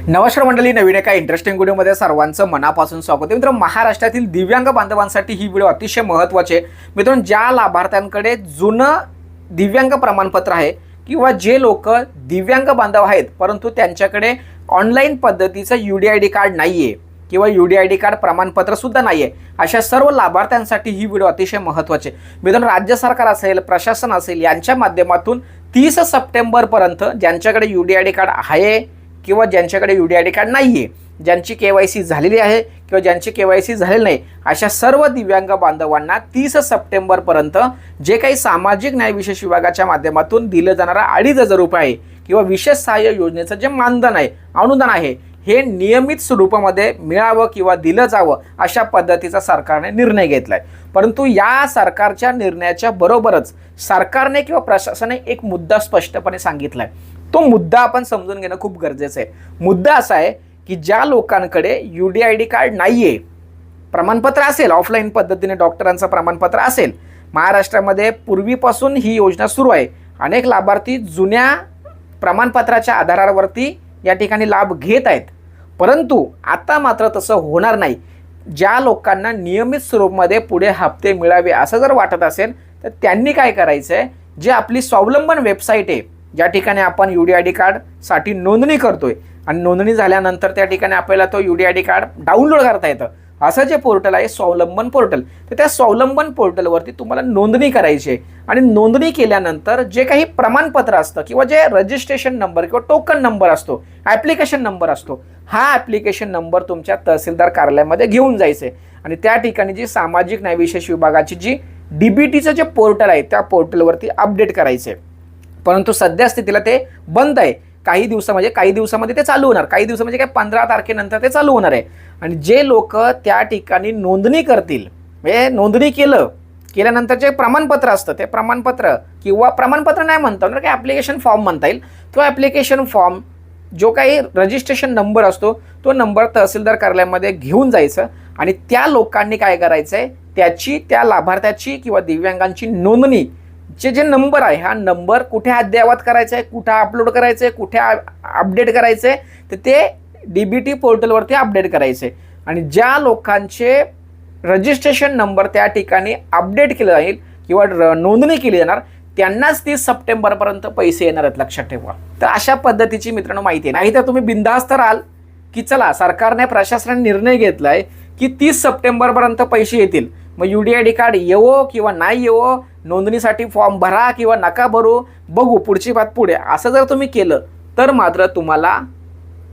नमस्कार मंडळी, नवीन एका इंटरेस्टिंग व्हिडिओमध्ये सर्वांचं मनापासून स्वागत आहे. मित्रांनो, महाराष्ट्रातील दिव्यांग बांधवांसाठी ही व्हिडिओ अतिशय महत्त्वाची आहे. मित्रांनो, ज्या लाभार्थ्यांकडे जुनं दिव्यांग प्रमाणपत्र आहे किंवा जे लोक दिव्यांग बांधव आहेत परंतु त्यांच्याकडे ऑनलाईन पद्धतीचं UDID कार्ड नाही आहे किंवा UDID कार्ड प्रमाणपत्र सुद्धा नाही आहे, अशा सर्व लाभार्थ्यांसाठी ही व्हिडिओ अतिशय महत्त्वाची आहे. मित्रांनो, राज्य सरकार असेल, प्रशासन असेल, यांच्या माध्यमातून 30 सप्टेंबरपर्यंत ज्यांच्याकडे UDID कार्ड आहे किंवा ज्यांच्याकडे UDID कार्ड नाही आहे, ज्यांची KYC झालेली आहे किंवा ज्यांची KYC झालेली नाही, अशा सर्व दिव्यांग बांधवांना 30 सप्टेंबरपर्यंत जे काही सामाजिक न्याय विशेष विभागाच्या माध्यमातून दिलं जाणारा 2,500 रुपये किंवा विशेष सहाय्य योजनेचं जे मानधन आहे, अनुदान आहे, हे नियमित स्वरूपामध्ये मिळावं किंवा दिलं जावं अशा पद्धतीचा सरकारने निर्णय घेतलाय. परंतु या सरकारच्या निर्णयाच्या बरोबरच सरकारने किंवा प्रशासनाने एक मुद्दा स्पष्टपणे सांगितलाय. तो मुद्दा आपण समजून घेणं खूप गरजेचं आहे. मुद्दा असा आहे की ज्या लोकांकडे UDID कार्ड नाहीये, प्रमाणपत्र असेल, ऑफलाईन पद्धतीने डॉक्टरांचं प्रमाणपत्र असेल, महाराष्ट्रामध्ये पूर्वीपासून ही योजना सुरू आहे. अनेक लाभार्थी जुन्या प्रमाणपत्राच्या आधारावरती या ठिकाणी लाभ घेत आहेत. परंतु आता मात्र तसं होणार नाही. ज्या लोकांना नियमित स्वरूपामध्ये पुढे हप्ते मिळावे असं जर वाटत असेल तर त्यांनी काय करायचं आहे, जे आपली स्वावलंबन वेबसाईट आहे, ज्या ठिकाणी आपण UDID कार्डसाठी नोंदणी करतोय आणि नोंदणी झाल्यानंतर त्या ठिकाणी आपल्याला तो UDID कार्ड डाउनलोड करता येतं, असं जे पोर्टल आहे स्वावलंबन पोर्टल, तर त्या स्वावलंबन पोर्टलवरती तुम्हाला नोंदणी करायची आहे. आणि नोंदणी केल्यानंतर जे काही प्रमाणपत्र असतं किंवा जे रजिस्ट्रेशन नंबर किंवा टोकन नंबर असतो, ॲप्लिकेशन नंबर असतो, हा ॲप्लिकेशन नंबर तुमच्या तहसीलदार कार्यालयामध्ये घेऊन जायचं आहे आणि त्या ठिकाणी जी सामाजिक न्याय विशेष विभागाची जी DBTचं जे पोर्टल आहे त्या पोर्टलवरती अपडेट करायचं आहे. परंतु सध्या स्थितीला ते बंद आहे. काही दिवसामध्ये ते चालू होणार, काही दिवसामध्ये काय 15 तारखेनंतर ते चालू होणार आहे. आणि जे लोक त्या ठिकाणी नोंदणी करतील, म्हणजे नोंदणी केल्यानंतर जे प्रमाणपत्र असतं ते प्रमाणपत्र किंवा प्रमाणपत्र नाही म्हणता येईल, काही ॲप्लिकेशन फॉर्म म्हणता येईल, तो ॲप्लिकेशन फॉर्म जो काही रजिस्ट्रेशन नंबर असतो तो नंबर तहसीलदार कार्यालयामध्ये घेऊन जायचं आणि त्या लोकांनी काय करायचं आहे, त्याची त्या लाभार्थ्याची किंवा दिव्यांगांची नोंदणी जे नंबर आहे, हा नंबर कुठे अद्ययावत करायचा आहे, कुठे अपलोड करायचं आहे, कुठे अपडेट करायचं आहे, तर ते DBT पोर्टलवरती अपडेट करायचे. आणि ज्या लोकांचे रजिस्ट्रेशन नंबर त्या ठिकाणी अपडेट केलं जाईल किंवा नोंदणी केली जाणार त्यांनाच 30 सप्टेंबरपर्यंत पैसे येणार आहेत, लक्षात ठेवा. तर अशा पद्धतीची मित्रांनो माहिती आहे. नाही तर तुम्ही बिनधास्त राहाल की चला सरकारने, प्रशासनाने निर्णय घेतलाय की 30 सप्टेंबरपर्यंत पैसे येतील, मग UDID कार्ड येवो किंवा नाही येवो, नोंदणीसाठी फॉर्म भरा किंवा नका भरू, बघू पुढची बात पुढे, असं जर तुम्ही केलं तर मात्र तुम्हाला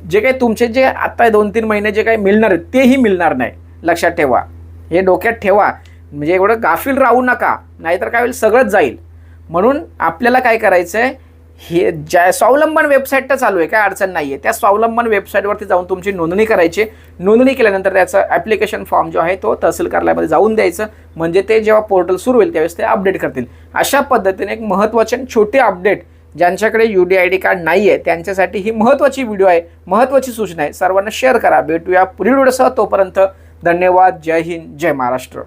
जे काही तुमचे जे आता 2-3 महिने जे काही मिळणार आहेत तेही मिळणार नाही, लक्षात ठेवा. हे डोक्यात ठेवा. म्हणजे एवढं गाफील राहू नका, नाहीतर काय होईल, सगळंच जाईल. म्हणून आपल्याला काय करायचं आहे, हे ज्या स्वावलंबन वेबसाईट तर चालू आहे, काय अडचण नाही आहे, त्या स्वावलंबन वेबसाईटवरती जाऊन तुमची नोंदणी करायची. नोंदणी केल्यानंतर त्याचा ॲप्लिकेशन फॉर्म जो आहे तो तहसील कार्यालयामध्ये जाऊन द्यायचं, म्हणजे ते जेव्हा पोर्टल सुरू होईल त्यावेळेस ते अपडेट करतील. अशा पद्धतीने एक महत्त्वाचे छोटे अपडेट ज्यांच्याकडे UDID कार्ड नाही आहे त्यांच्यासाठी ही महत्त्वाची व्हिडिओ आहे, महत्त्वाची सूचना आहे. सर्वांना शेअर करा. भेटूया पुढील व्हिडिओसह. तोपर्यंत धन्यवाद. जय हिंद, जय महाराष्ट्र.